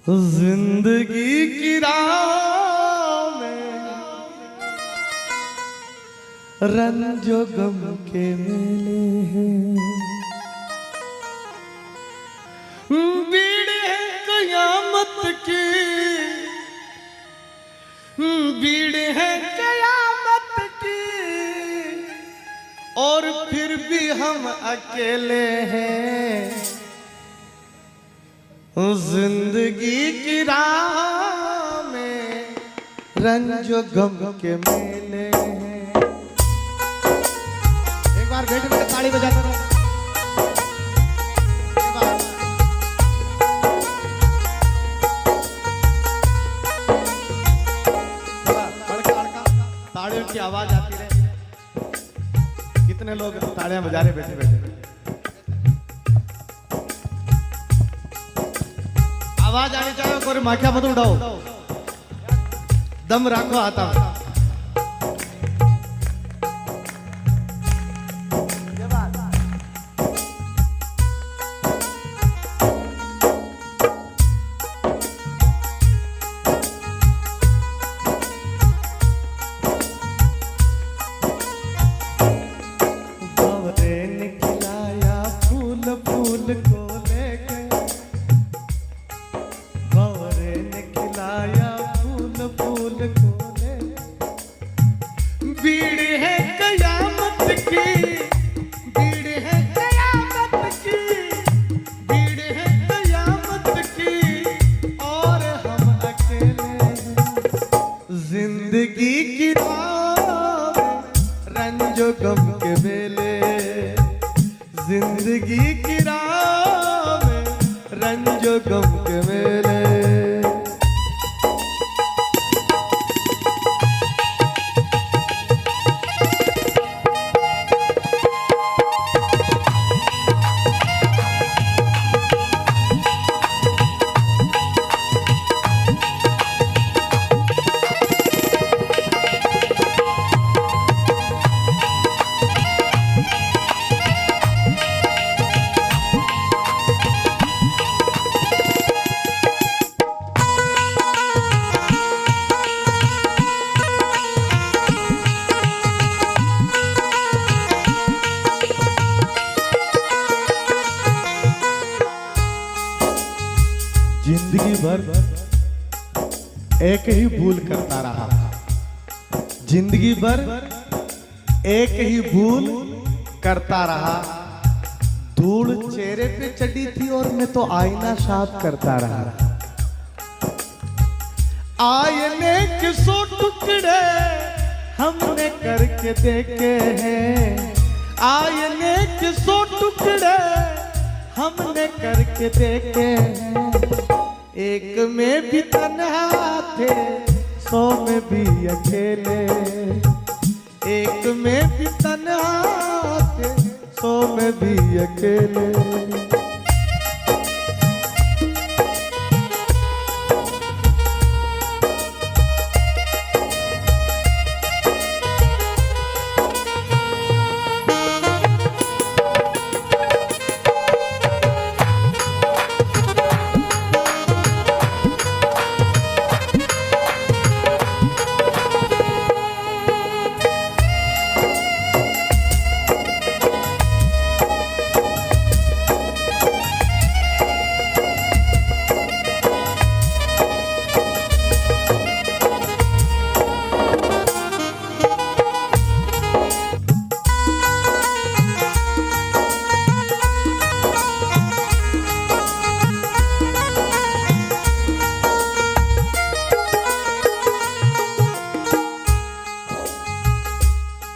जिंदगी की राह में रंजो गम के मेले हैं, भीड़ है कयामत की, भीड़ है कयामत की, और फिर भी हम अकेले हैं। जिंदगी की राह में रंजो गम के मेले हैं। एक बार बैठ के ताली बजाते रहो। ताड़ियों की आवाज आती रहे। कितने लोग ताड़ियां बजा रहे बैठे बैठे। आवाज आनी चाहिए, कोई माखिया मत उठाओ, दम रखो आता में। भीड़ है कयामत की, भीड़ है कयामत की, भीड़ है कयामत की, और हम अकेले हैं। जिंदगी की राह रंजो गम के मेले, जिंदगी की राह में रंजो गम के मेले। जिंदगी भर एक ही भूल करता रहा, जिंदगी भर एक ही भूल करता रहा। धूल चेहरे पे चढ़ी थी और मैं तो आईना साफ करता रहा। आईने के 100 टुकड़े हमने करके देखे हैं, आईने के 100 टुकड़े हमने करके देखे हैं। एक में भी तन्हा थे, 100 में भी अकेले, एक में भी तन्हा थे, 100 में भी अकेले।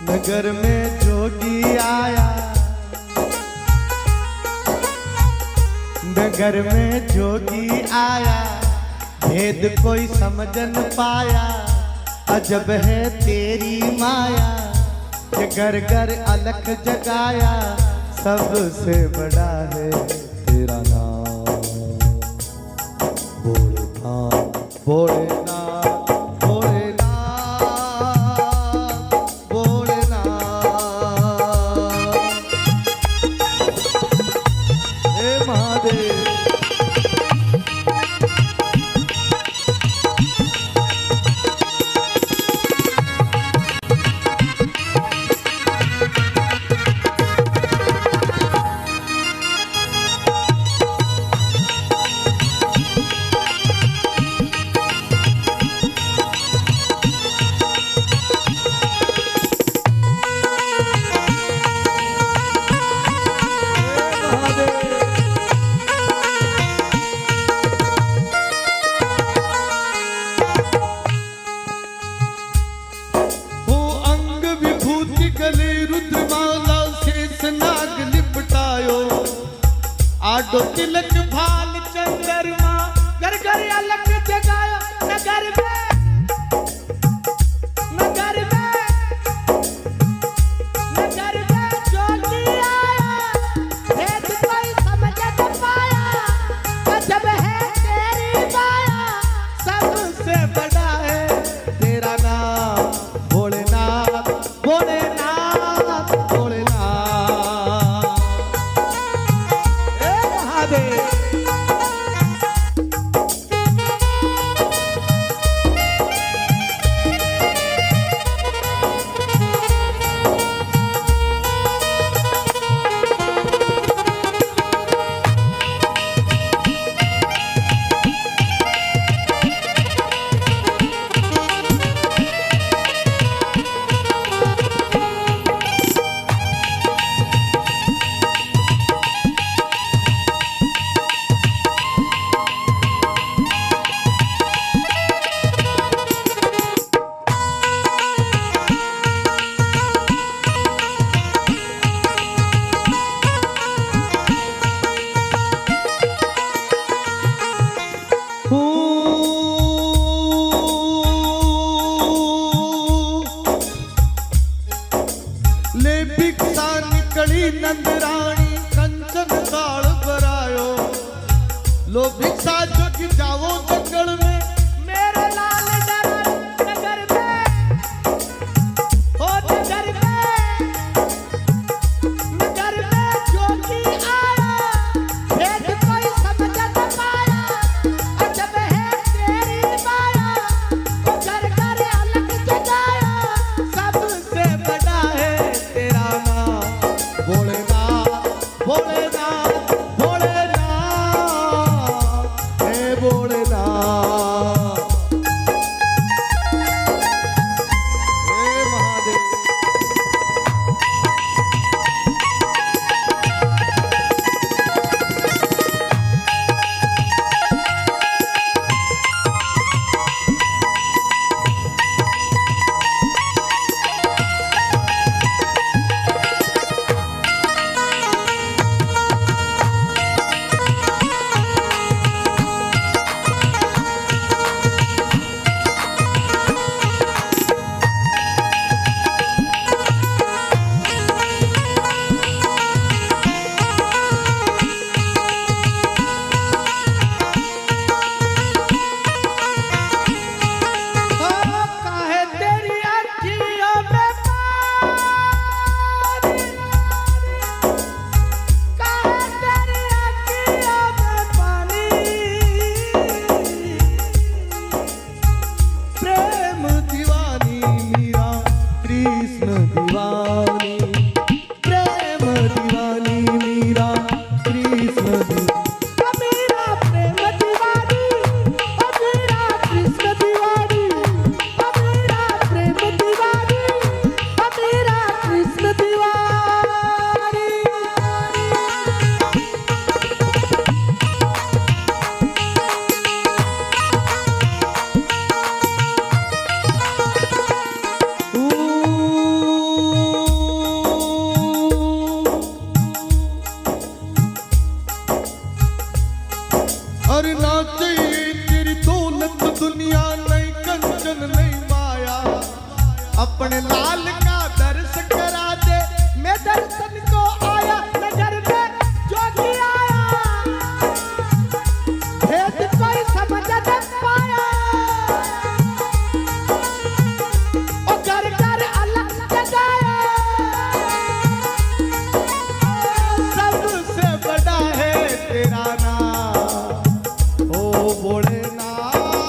नगर में जोगी आया, नगर में जोगी आया, भेद कोई समझ न पाया। अजब है तेरी माया, ये घर घर अलख जगाया। सबसे बड़ा है तेरा नाम, भोलेनाथ भोलेनाथ। तिलक भाल चंद्रमा घर घर अलग जगायो नगर में नगर में नगर में ज्योति आया भेद कोई समझ न पाया गजब है तेरी माया सबसे बड़ा है तेरा नाम भोलेनाथ भोलेनाथ भोलेनाथ हे महादेव ले भिक्षा निकली नंदराणी कंचन काल भरायो लो भिक्षा जग जाओ जंगल में मेरे लाल डरा नगर में ओ नगर में ज्योति आया भेद कोई समझ न पाया अजब है तेरी माया ओ घर घर अलग जगाया सबसे बड़ा है तेरा नाम भोलेनाथ भोलेनाथ भोलेनाथ हे भोलेनाथ हे महादेव काहे तेरी अखियों में पानी काहे तेरी अखियों में पानी प्रेम दीवानी मीरा कृष्ण दीवानी प्रेम दीवानी मीरा कृष्ण दीवानी मीरा प्रेम दीवानी मीरा कृष्ण दीवानी मीरा प्रेम दीवानी मीरा कृष्ण दीवानी अरे ना चाहिए तेरी दौलत दुनिया नहीं कंचन नहीं माया अपने लाल का दर्श करा दे मैं दर्शन को आया नगर में ज्योति आया भेद कोई समझ न पाया ओ घर घर अलग जगाया सबसे बड़ा है तेरा नाम ओ भोलेनाथ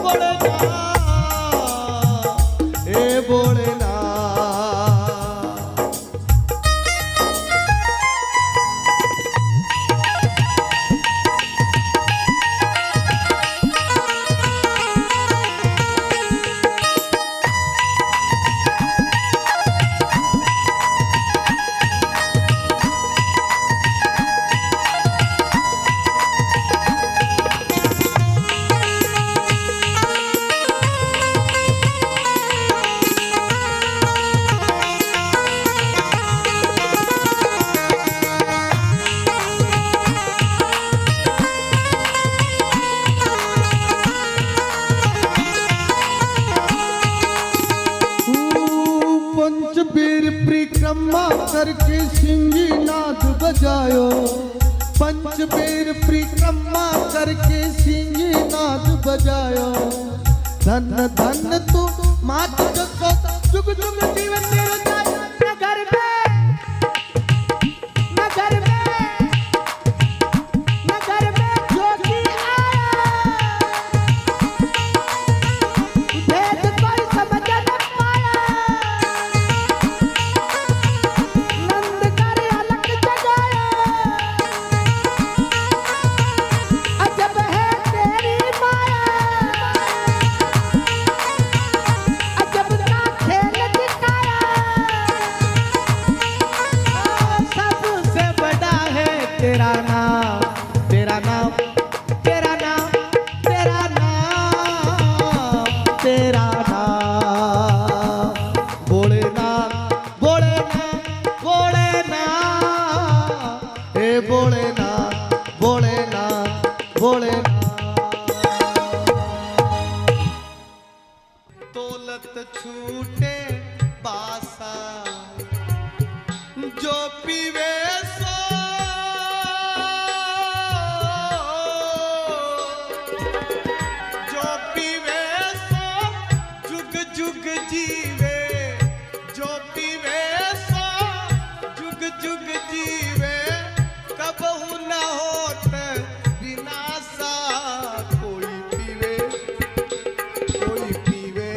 भोलेनाथ हे भोलेनाथ करके सिंगी नाद बजायो, पंचबेर परिक्रमा करके सिंगी नाद बजायो। धन धन तू मात को जुग जुग जीवन तेरो जाए। नगर में जोगी आया, भेद कोई समझ न पाया। नंद कर अलग जगाया, अजब है तेरी माया। अजब का खेल दिखाया, सबसे बड़ा है तेरा नाम, तेरा नाम, तेरा नाम, तेरा नाम, तेरा नाम। भोलेनाथ, भोलेनाथ, भोलेनाथ, हे भोलेनाथ, भोलेनाथ, भोलेनाथ। दौलत छूटे बासा, जो पीवे सो, जो पीवे सो जुग जुग जीवे। जो पीवे सो जुग जुग जीवे, कबहू न होत विनाशा। कोई पीवे, कोई पीवे,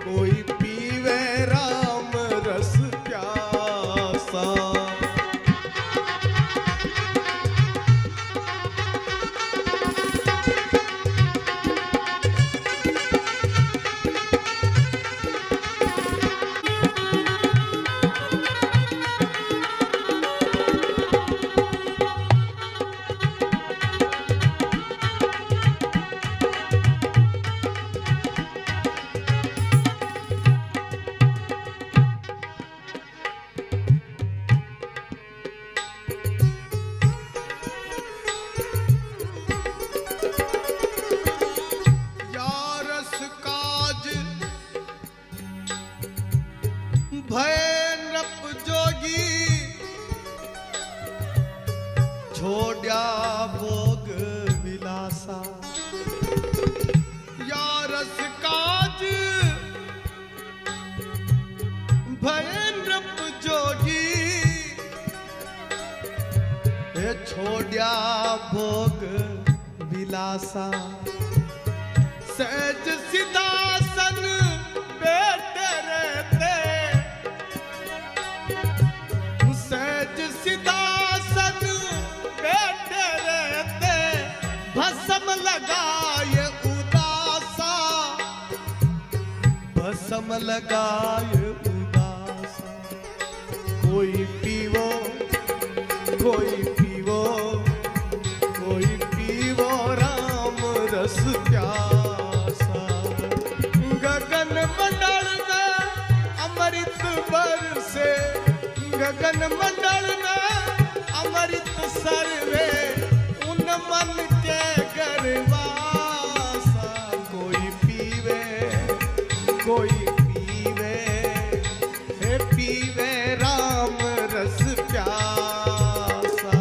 कोई पीवे राम रस प्यासा। भय नृप जोगी, छोड़ा भोग विलासा। या रस काज भय नृप जोगी, हे छोड़ा भोग विलासा। सहज सिद्धासन बैठे रहते, सहज सिद्धासन बैठे रहते। भस्म लगाए उदासा, भस्म लगाए उदासा। कोई पीवो, कोई पीवो, कोई पीवो राम रस प्यासा। गगन मंडल में अमृत बरसे, गगन मंडल में अमृत सर्वे। उन मन के गरवासा, कोई पीवे, कोई पीवे, हे पीवे राम रस प्यासा।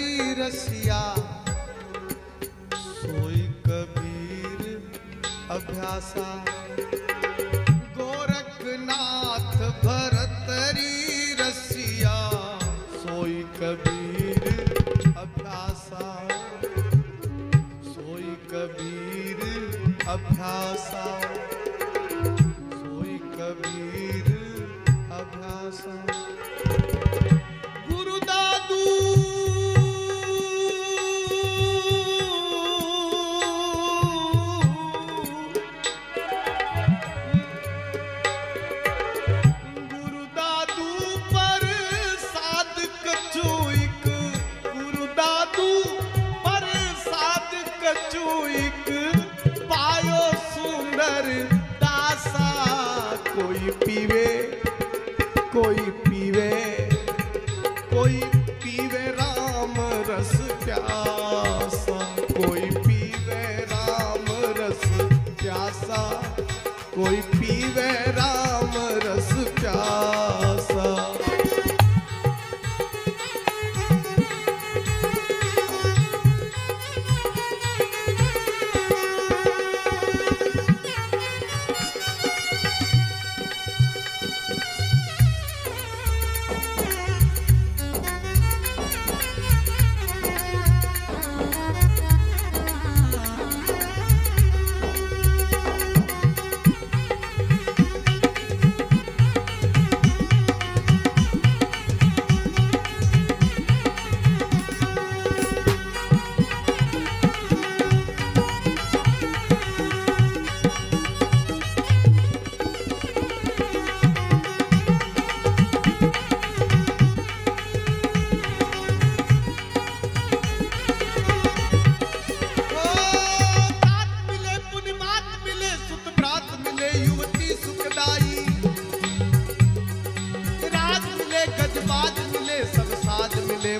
तरी रसिया, सोई कबीर अभ्यासा। गोरखनाथ भरतरी रसिया, सोई कबीर अभ्यासा, सोई कबीर अभ्यासा, सोई कबीर अभ्यासा। गुरु दादू गुरु दादू पर साध कचूइक, गुरु दादू पर साध कचूइक, पायो सुंदर दासा। कोई पीवे, कोई पीवे, कोई पीवे राम रस प्यासा, कोई पीवे राम रस प्यासा, कोई पीवे राम रस प्यासा।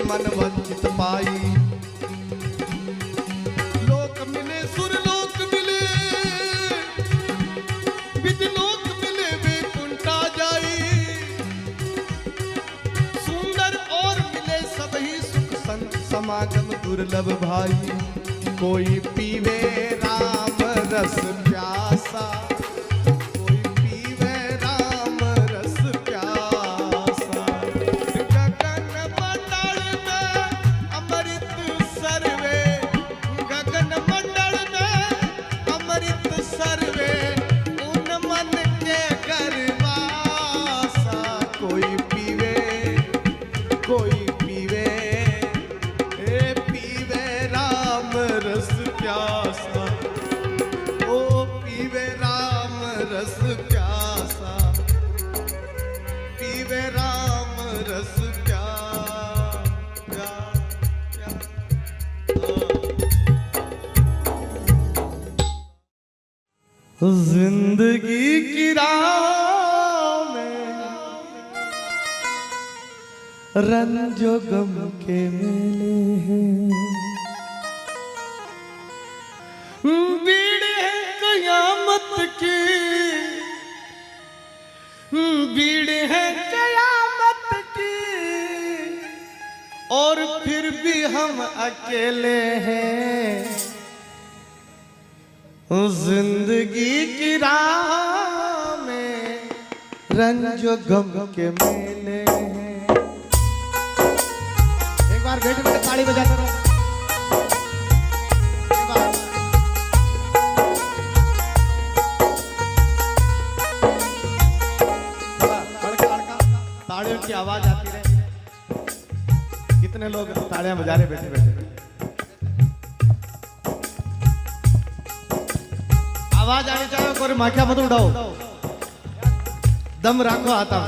मन वंचित पाई, लोक मिले सुरलोक मिले, विदलोक मिले वैकुंठा जाई। सुंदर और मिले सबही सुख संत समागम दुर्लभ भाई। कोई पीवे राम रस प्यासा, कोई पीवे राम रस प्यासा। गगन मंडल में अमृत सर्वे, गगन मंडल में अमृत सर्वे, उन मन के गर्वासा। कोई पीवे, कोई पीवे, ए पीवे राम रस प्यासा, ओ पीवे राम रस प्यासा, पीवे राम रस जिंदगी की राह में रंजो गम के मेले हैं, बीड़े कयामत की, बीड़े है कयामत की, और फिर भी हम अकेले हैं। जिंदगी की राह में रंजो गम के मेले हैं। एक बार बैठ के ताली बजाते रहो। ताड़ियों की आवाज आती रहे। कितने लोग ताड़ियां बजा रहे बैठे बैठे। आवाज आनी चाहिए, कोई माखिया मत उड़ाओ, दम रखो आता।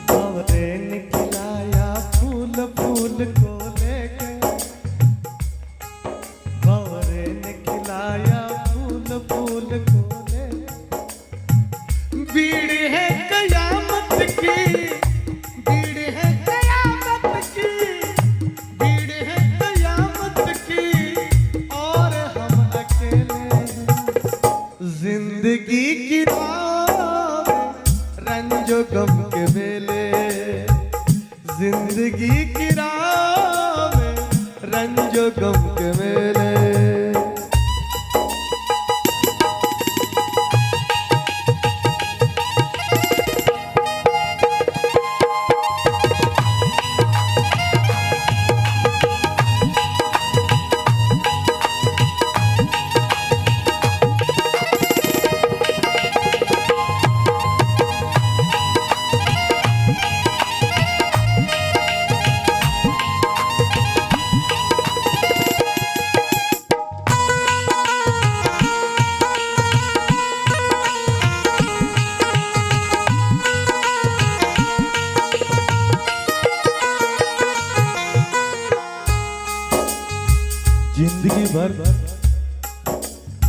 बावरे निकलाया फूल फूल को लेके, बावरे निकलाया फूल फूल को लेके, जो गम के मेले। जिंदगी भर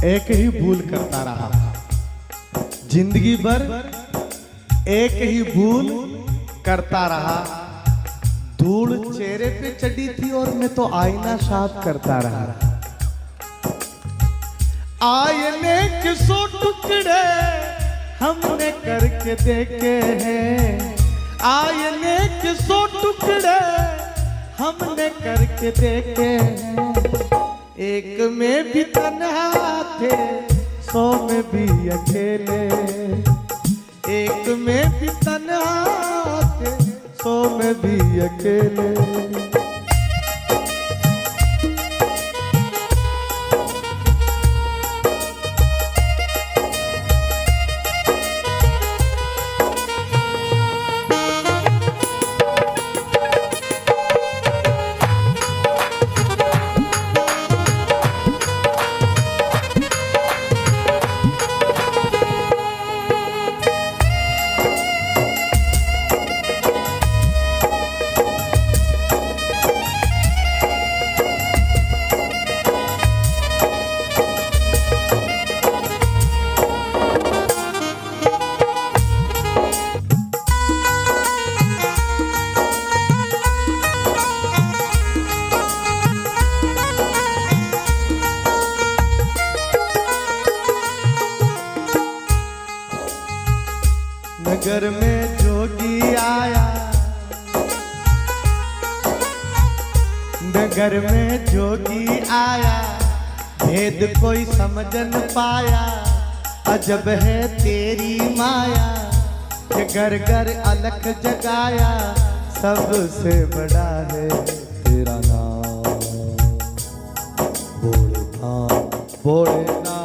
एक ही भूल करता रहा, जिंदगी भर एक ही भूल करता रहा। धूल चेहरे पे चढ़ी थी और मैं तो आईना साफ करता रहा। आईने के 100 टुकड़े हमने करके देखे हैं, आईने के 100 टुकड़े हमने करके देखे हैं। एक में भी तन्हा थे, 100 में भी अकेले। एक में भी तन्हा थे, 100 में भी अकेले। नगर में जोगी आया, नगर में जोगी आया, भेद कोई समझ न पाया। अजब है तेरी माया, ये घर घर अलख जगाया। सबसे बड़ा है तेरा नाम भोलेनाथ, भोलेनाथ,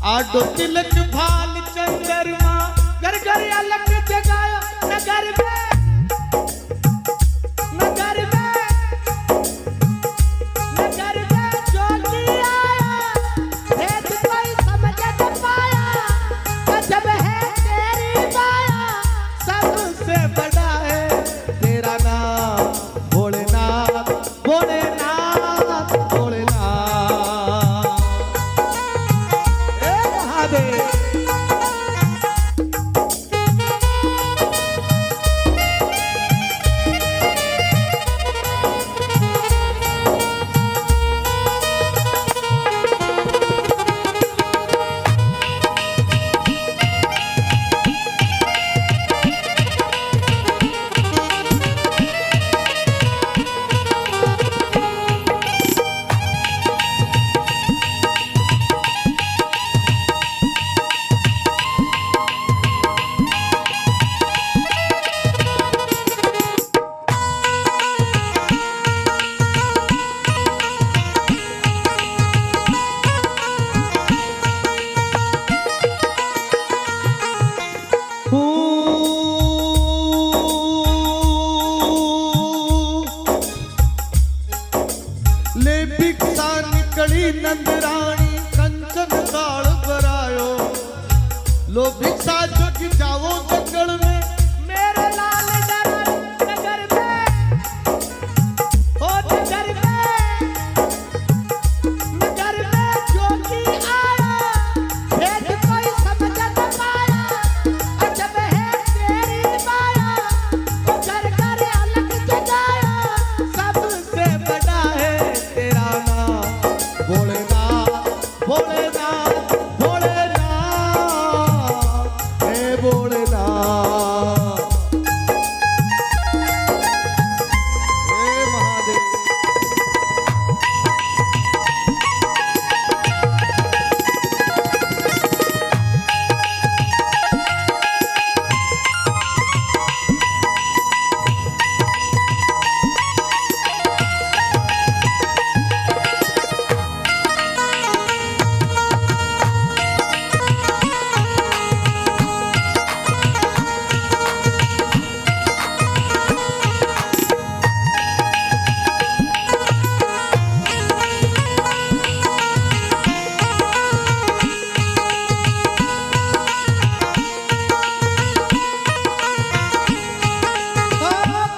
आडो तिलक भाल चंद्रमा, घर घर अलग जगाया। नगर में, नगर में, नगर में जोगी आया, भेद कोई समझ न पाया। अजब है तेरी माया, सबसे बड़ा है तेरा नाम भोलेनाथ, भोलेनाथ, भोलेनाथ। ऐसा जग जाओ जंगल में मेरे लाल नगर में, ओ नगर में जोगी आया, भेद कोई समझ न पाया, अजब है तेरी माया, ओ घर घर अलग जगाया, सबसे बड़ा है तेरा नाम भोलेनाथ भोलेनाथ भोलेनाथ हे भोलेनाथ हे महादेव।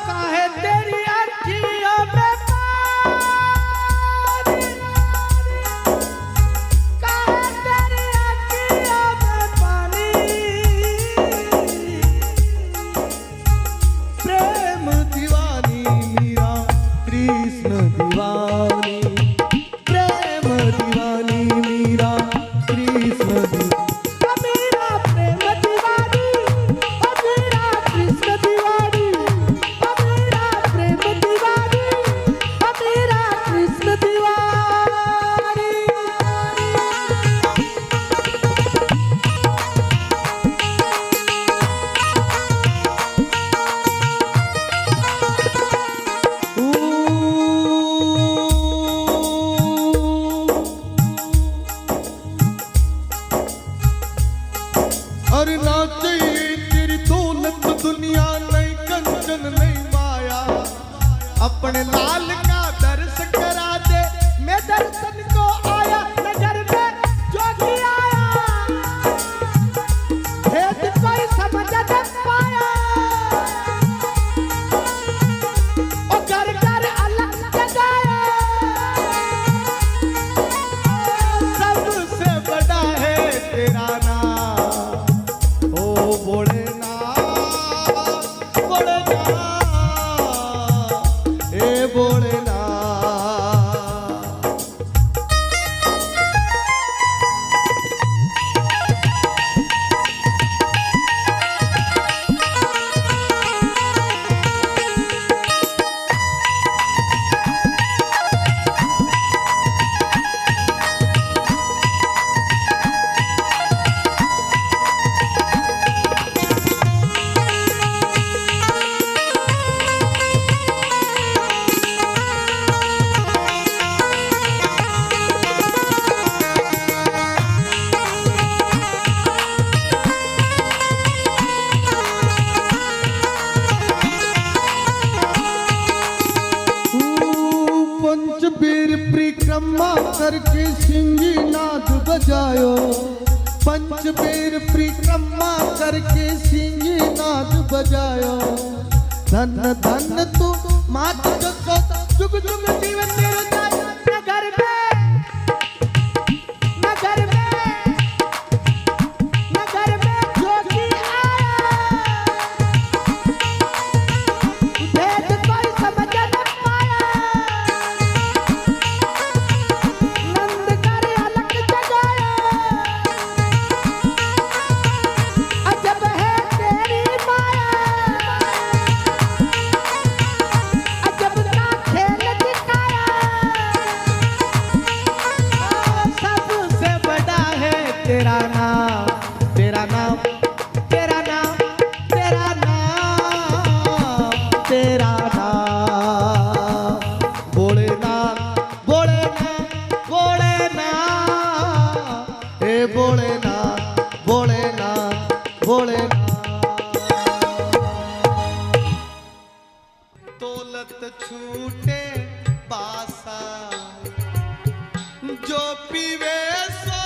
काहे तेरी अखियों में पानी, काहे तेरी अखियों में पानी, प्रेम दीवानी मीरा कृष्ण दीवानी प्रेम दीवानी मीरा कृष्ण दीवानी मेरा प्रेम दीवानी, मेरा कृष्ण दीवानी, मेरा प्रेम दीवानी, मेरा कृष्ण दीवानी। अरे ना चाहिए तेरी दौलत दुनिया नहीं कंचन नहीं माया अपने लाल का दर्श करा दे मैं दर्शन को आया नगर में जोगी आया, भेद कोई समझ न पाया, ओ घर घर अलग जगाया, सबसे बड़ा है तेरा नाम ओ भोलेनाथ भोलेनाथ हे भोलेनाथ। पंचबीर परिक्रमा करके सिंगी नाद बजायो पंचबीर परिक्रमा करके सिंगी नाद बजायो धन धन तू मात को जुग जुग जीवन तेरे नगर में, नगर में, नगर में जोगी आया, भेद कोई समझ न पाया, नंद कर अलग जगाया, अजब है तेरी माया, अजब का खेल दिखाया, सबसे बड़ा है तेरा नाम तेरा नाम तेरा नाम तेरा नाम तेरा नाम भोलेनाथ भोलेनाथ भोलेनाथ हे भोलेनाथ भोलेनाथ भोलेनाथ। दौलत छूटे बासा जो पीवे सो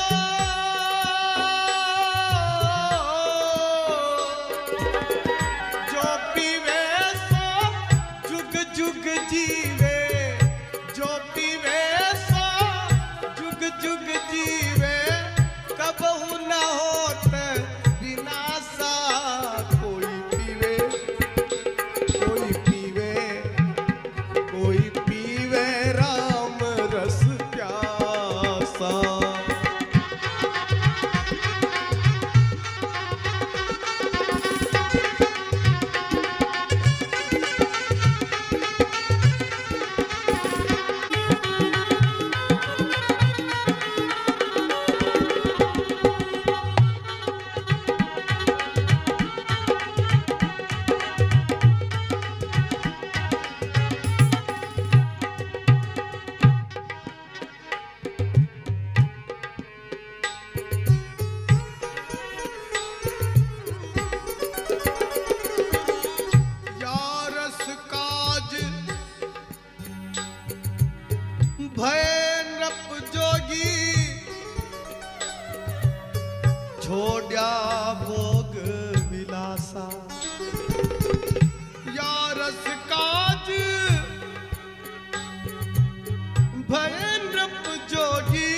विलासा या रस काज भयनृप जोगी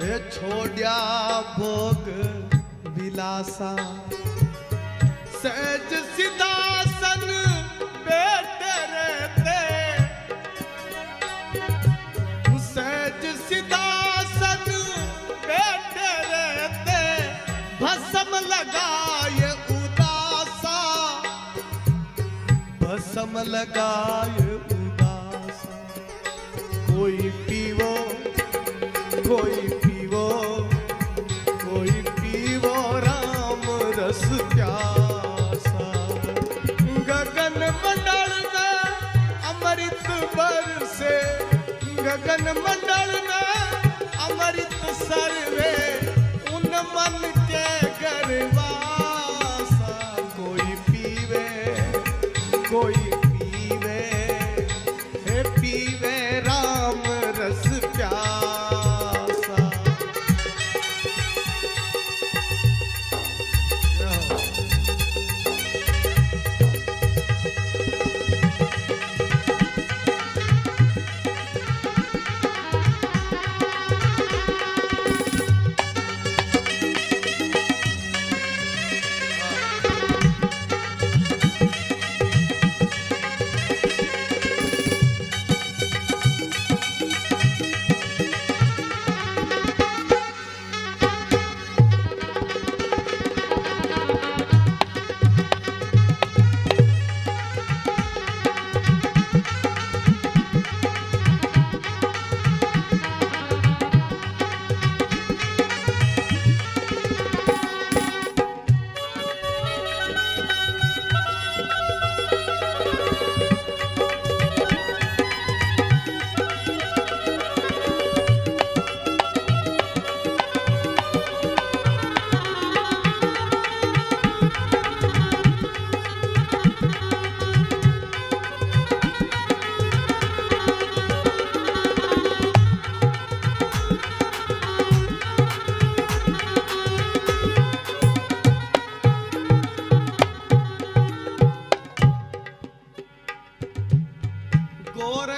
हे छोड़या भोग विलासा सहज सिदासन बैठे रहते सहज सिदासन बैठे रहते भस्म लगाए उदासा भस्म लगाए उदासा कोई पीवो कोई पीवो कोई पीवो राम रस प्यासा गगन मंडल में अमृत बरसे गगन मंडल में अमृत सर्वे उन मन के गरवासा कोई पीवे हे पीवे राम रस प्यासा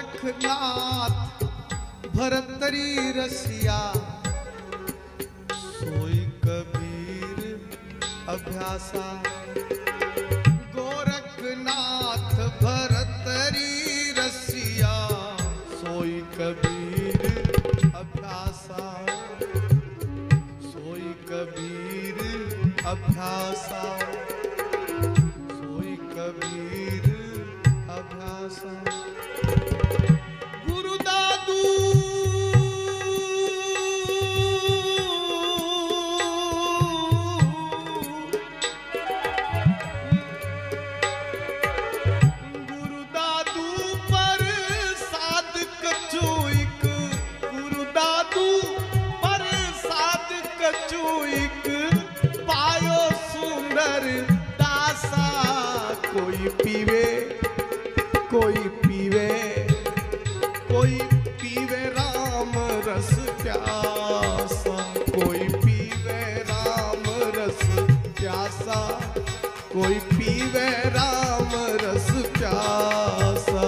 गोरखनाथ भरतरी रसिया सोई कबीर अभ्यासा गोरखनाथ भरतरी रसिया सोई कबीर अभ्यासा सोई कबीर अभ्यासा सोई कबीर अभ्यासा पायो सुंदर दासा कोई पीवे कोई पीवे राम रस प्यासा कोई पीवे राम रस प्यासा कोई पीवे राम रस प्यासा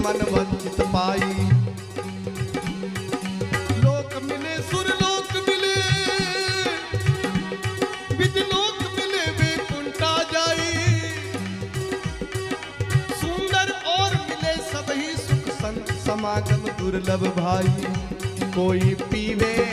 मन वंचित पाई लोक मिले सुर लोक मिले दुर्लभ भाई, कोई पीवे